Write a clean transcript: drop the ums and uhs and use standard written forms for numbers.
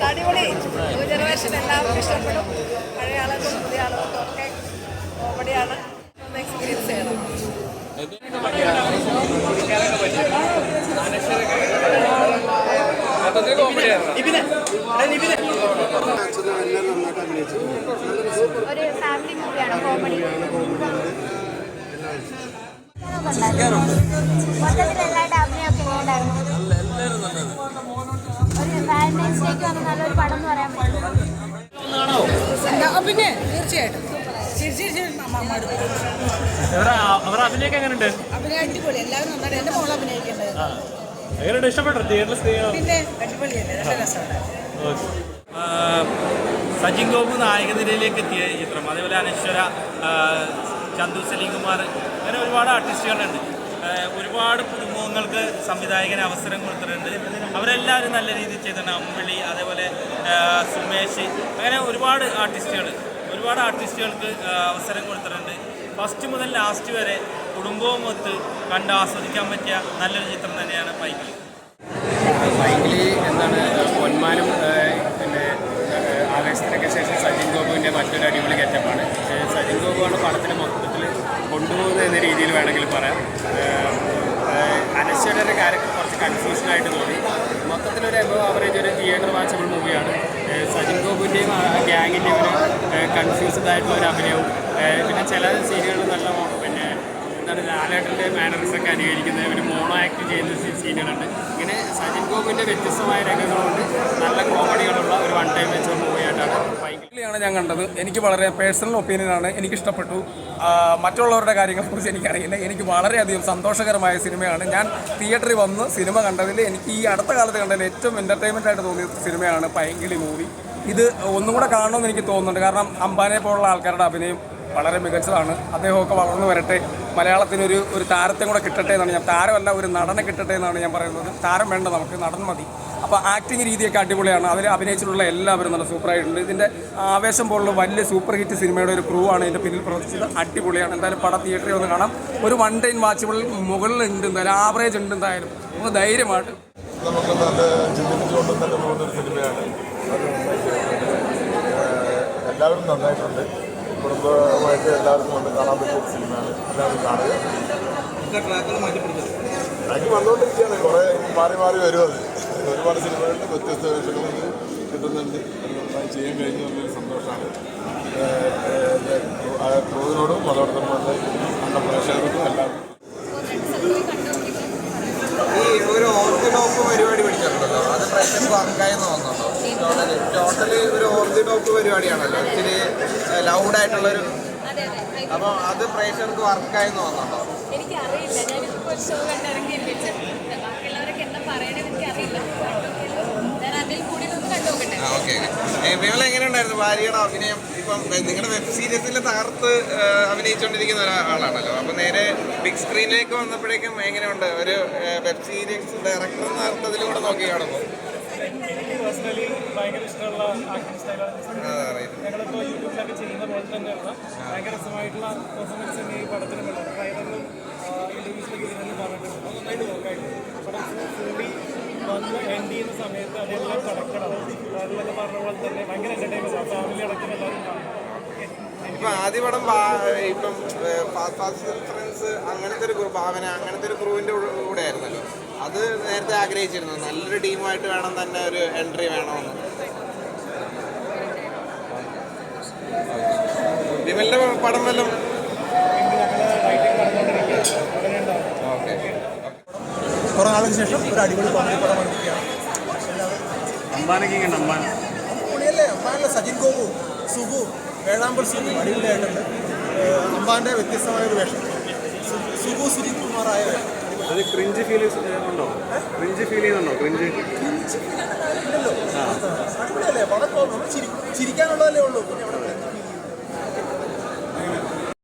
അടിപൊളി new generation എല്ലാവർക്കും ഇഷ്ടപ്പെടും. പഴയ ആളുകൾക്കും പുതിയ ആളുകൾക്കും ഒക്കെ കോമഡിയാണ്. ഒന്ന് എക്സ്പീരിയൻസ് ചെയ്യണം. ഒരു ഫാമിലി മൂവിയാണ്, കോമഡി. മൊത്തത്തിൽ എല്ലാവരുടെ അഭിനയമൊക്കെ ഉണ്ടായിരുന്നു. ഒരു വാലന്റൈൻസ് ഡേക്ക് വന്ന നല്ലൊരു പടം എന്ന് പറയാൻ പറ്റും. പിന്നെ തീർച്ചയായിട്ടും അഭിനയൊക്കെ എങ്ങനെയുണ്ട്? അഭിനയം അടിപൊളി. എല്ലാവരും നന്നായിട്ട് എന്റെ മോൾ അഭിനയിക്കേണ്ടത്. എങ്ങനെയുണ്ട്? ഇഷ്ടപ്പെട്ടോ? തിയേറ്ററിൽ പിന്നെ അടിപൊളിയല്ലേ, നല്ല രസമാണ്. സജിൻ ഗോപു നായകനിരയിലേക്ക് എത്തിയ ചിത്രം, അതേപോലെ അനശ്വര, ചന്തു സലീംകുമാർ, അങ്ങനെ ഒരുപാട് ആർട്ടിസ്റ്റുകളുണ്ട്. ഒരുപാട് പുതുമുഖങ്ങൾക്ക് സംവിധായകന് അവസരം കൊടുത്തിട്ടുണ്ട്. അവരെല്ലാവരും നല്ല രീതിയിൽ ചെയ്തിട്ടുണ്ട്. അമ്പിളി, അതേപോലെ സുമേഷ്, അങ്ങനെ ഒരുപാട് ആർട്ടിസ്റ്റുകൾക്ക് അവസരം കൊടുത്തിട്ടുണ്ട്. ഫസ്റ്റ് മുതൽ ലാസ്റ്റ് വരെ കുടുംബവും ഒത്ത് കണ്ട് ആസ്വദിക്കാൻ പറ്റിയ നല്ലൊരു ചിത്രം തന്നെയാണ് പൈങ്കിളി. എന്താണ് പൊന്മാനും പിന്നെ ആവേശത്തിനൊക്കെ ശേഷം സജിൻ ഗോപുവിൻ്റെ മറ്റൊരു അടിപൊളി ഗെറ്റപ്പാണ്. സജിൻ ഗോപുവാണ് പടത്തിന് മൊത്തത്തിൽ കൊണ്ടുപോകുന്നത് എന്ന രീതിയിൽ വേണമെങ്കിൽ പറയാം. അനശ്വരയുടെ ക്യാരക്ടർ കുറച്ച് കൺഫ്യൂഷനായിട്ട് തോന്നി. മൊത്തത്തിലൊരു എബവ് ആവറേജ് ഒരു തിയേറ്റർ വാച്ചബിൾ മൂവിയാണ്. സജിൻ ഗോപുവിൻ്റെയും ഗ്യാങ്ങിൻ്റെയും ഒരു കൺഫ്യൂസ്ഡ് ആയിട്ടുള്ള ഒരു അഭിനയവും, പിന്നെ ചില സീനുകൾ നല്ല പിന്നെ എന്താണ് ലാലേട്ടൻ്റെ മാനറിസൊക്കെ അനുകരിക്കുന്നത്, ഒരു മോണോ ആക്ട് ചെയ്യുന്ന സീനുകളുണ്ട്. ഇങ്ങനെ സജിൻ ഗോപുവിൻ്റെ വ്യത്യസ്തമായ രംഗങ്ങളുണ്ട്. നല്ല കോമഡികളുള്ള ഒരു വൺ ടൈം വെച്ച മൂവിയായിട്ടാണ് പൈങ്കിളിയാണ് ഞാൻ കണ്ടത്. എനിക്ക് വളരെ പേഴ്സണൽ ഒപ്പീനിയനാണ്, എനിക്കിഷ്ടപ്പെട്ടു. മറ്റുള്ളവരുടെ കാര്യങ്ങളെക്കുറിച്ച് എനിക്കറിയില്ല. എനിക്ക് വളരെയധികം സന്തോഷകരമായ സിനിമയാണ്. ഞാൻ തിയേറ്ററിൽ വന്ന് സിനിമ കണ്ടതിൽ എനിക്ക് ഈ അടുത്ത കാലത്ത് കണ്ടതിൽ ഏറ്റവും എൻ്റർടൈൻമെൻ്റ് ആയിട്ട് തോന്നിയ സിനിമയാണ് പൈങ്കിളി മൂവി. ഇത് ഒന്നും കൂടെ കാണണമെന്ന് എനിക്ക് തോന്നുന്നുണ്ട്. കാരണം അംബാനെ പോലുള്ള ആൾക്കാരുടെ അഭിനയം വളരെ മികച്ചതാണ്. അദ്ദേഹമൊക്കെ വളർന്നു വരട്ടെ, മലയാളത്തിനൊരു താരത്തെ കൂടെ കിട്ടട്ടെ എന്നാണ് ഞാൻ, താരമല്ല ഒരു നടനെ കിട്ടട്ടെ എന്നാണ് ഞാൻ പറയുന്നത്. താരം വേണ്ട, നമുക്ക് നടൻ മതി. അപ്പോൾ ആക്ടിങ് രീതിയൊക്കെ അടിപൊളിയാണ്. അതിൽ അഭിനയിച്ചിട്ടുള്ള എല്ലാവരും നല്ല സൂപ്പറായിട്ടുണ്ട്. ഇതിൻ്റെ ആവേശം പോലുള്ള വലിയ സൂപ്പർ ഹിറ്റ് സിനിമയുടെ ഒരു ക്രൂ ആണ് ഇതിൻ്റെ പിന്നിൽ പ്രവർത്തിച്ചത്. അടിപൊളിയാണ്. എന്തായാലും പടം തിയേറ്ററിൽ ഒന്ന് കാണാം. ഒരു വൺ ടൈം വാച്ചബിൾ മുകളിലുണ്ട്, എന്തായാലും ആവറേജ് ഉണ്ട്. എന്തായാലും നമുക്ക് ധൈര്യമായിട്ട് നമുക്ക് നല്ല ചിന്തിച്ചുകൊണ്ട് തന്നെ പോകുന്നൊരു സിനിമയാണ്. എല്ലാവരും നന്നായിട്ടുണ്ട്. കുടുംബമായിട്ട് എല്ലാവർക്കും കൊണ്ട് കാണാൻ പറ്റിയ സിനിമയാണ്. എല്ലാവരും കാണുക. ട്രാക്ക് വന്നുകൊണ്ടിരിക്കുകയാണ്. കുറേ മാറി മാറി വരും. അത് ഒരുപാട് സിനിമകളുണ്ട്, വ്യത്യസ്ത വേഷങ്ങൾ കിട്ടുന്നുണ്ട്. നന്നായി ചെയ്യാൻ കഴിഞ്ഞ നല്ലൊരു സന്തോഷമാണ്. ക്രൂവിനോടും അതോടൊപ്പം തന്നെ കണ്ട പ്രേക്ഷകർക്കും എല്ലാവർക്കും. ഈ ഒരു ഓർക്കിഡോപ്പ് പരിപാടി പിടിച്ചിട്ടുണ്ടല്ലോ, അത് പ്രേക്ഷകർക്ക് വർക്കായെന്ന് തോന്നുന്നുണ്ടോ? ടോട്ടലി ഒരു ഓർക്കിഡോപ്പ് പരിപാടിയാണല്ലോ, ഇച്ചിരി ലൗഡായിട്ടുള്ളൊരു. അപ്പോൾ അത് പ്രേക്ഷകർക്ക് വർക്കായെന്ന് തോന്നുന്നുണ്ടോ? എനിക്കറിയില്ല, ഞാനിപ്പോൾ ഷോ കണ്ടിറങ്ങിയില്ലേ, ബാക്കിയുള്ളവരൊക്കെ എന്താ പറയണമെന്ന് എനിക്കറിയില്ല. ഞാൻ അതിൽ കൂടി ഒന്ന് കണ്ടുനോക്കട്ടെ. ഓക്കെ. വിമല എങ്ങനെയുണ്ടായിരുന്നു ഭാര്യയുടെ അഭിനയം? ഇപ്പം നിങ്ങളുടെ വെബ് സീരീസിൽ തകർത്ത് അഭിനയിച്ചുകൊണ്ടിരിക്കുന്ന ഒരാളാണല്ലോ, അപ്പോൾ നേരെ ബിഗ് സ്ക്രീനിലേക്ക് വന്നപ്പോഴേക്കും എങ്ങനെയുണ്ട്? ഒരു വെബ് സീരീസ് ഡയറക്ടർ എന്ന അർത്ഥത്തിലൂടെ നോക്കി കാണുമ്പോൾ പേഴ്സണലി ഭയങ്കര ഇഷ്ടമുള്ള ആക്ടിങ് സ്റ്റൈലാണ്. ഞങ്ങളിപ്പോൾ യൂട്യൂബിലൊക്കെ ചെയ്യുന്ന പോലെ തന്നെയുള്ള ഭയങ്കര രസമായിട്ടുള്ള പെർഫോമൻസ് ഈ പടത്തിനുണ്ട്. ട്രൈലറിലും ഇൻ്റർവ്യൂസിലൊക്കെ ഇതിനെല്ലാം പറഞ്ഞിട്ടുണ്ട്. നന്നായിട്ട് നോക്കായിട്ടുണ്ട്. പടം ഫുള്ളി വന്ന് എൻഡ് ചെയ്യുന്ന സമയത്ത് അതെല്ലാം കണക്റ്റഡ് ആണ്. അതിലൊക്കെ പറഞ്ഞ പോലെ തന്നെ ഭയങ്കര എൻ്റർടൈൻമെൻറ്റ്, ഫാമിലി അടക്കം എല്ലാവരും കാണും. ഇപ്പം ആദ്യ പടം ഇപ്പം ഫാസ്റ്റ് ഫ്രണ്ട്സ് അങ്ങനത്തെ ഒരു ഭാവന, അങ്ങനത്തെ ഒരു ക്രൂവിൻ്റെ കൂടെ ആയിരുന്നല്ലോ. അത് നേരത്തെ ആഗ്രഹിച്ചിരുന്നു, നല്ലൊരു ടീമായിട്ട് വേണം തന്നെ ഒരു എൻട്രി വേണമെന്ന്. വിമലിൻ്റെ പടം വല്ലതും ഓക്കെ. കുറേ നാളിന് ശേഷം ഒരു അടിപൊളി കോമഡി പടം വന്നിരിക്കുകയാണ്. അമ്പാനൊക്കെ അമ്പാൻ പുള്ളിയല്ലേ അമ്പാനല്ലേ? സജിൻ ഗോപു, സുബു, വേഴാമ്പൽ സുബു അടിപൊളിയായിട്ടുണ്ട്. അമ്പാൻ്റെ വ്യത്യസ്തമായൊരു വേഷം. സുബു സുജിത് കുമാറായ വേഷം. അത് ക്രിഞ്ച് ഫീൽ ഉണ്ടോ? ക്രിഞ്ച് ഫീൽ ചെയ്യുന്നുണ്ടോ? ക്രിഞ്ച് ഇല്ലല്ലോ. അടിപൊളിയല്ലേ? പടം നമ്മൾ ചിരിക്കാനുള്ളതല്ലേ ഉള്ളൂ. പിന്നെ അവിടെ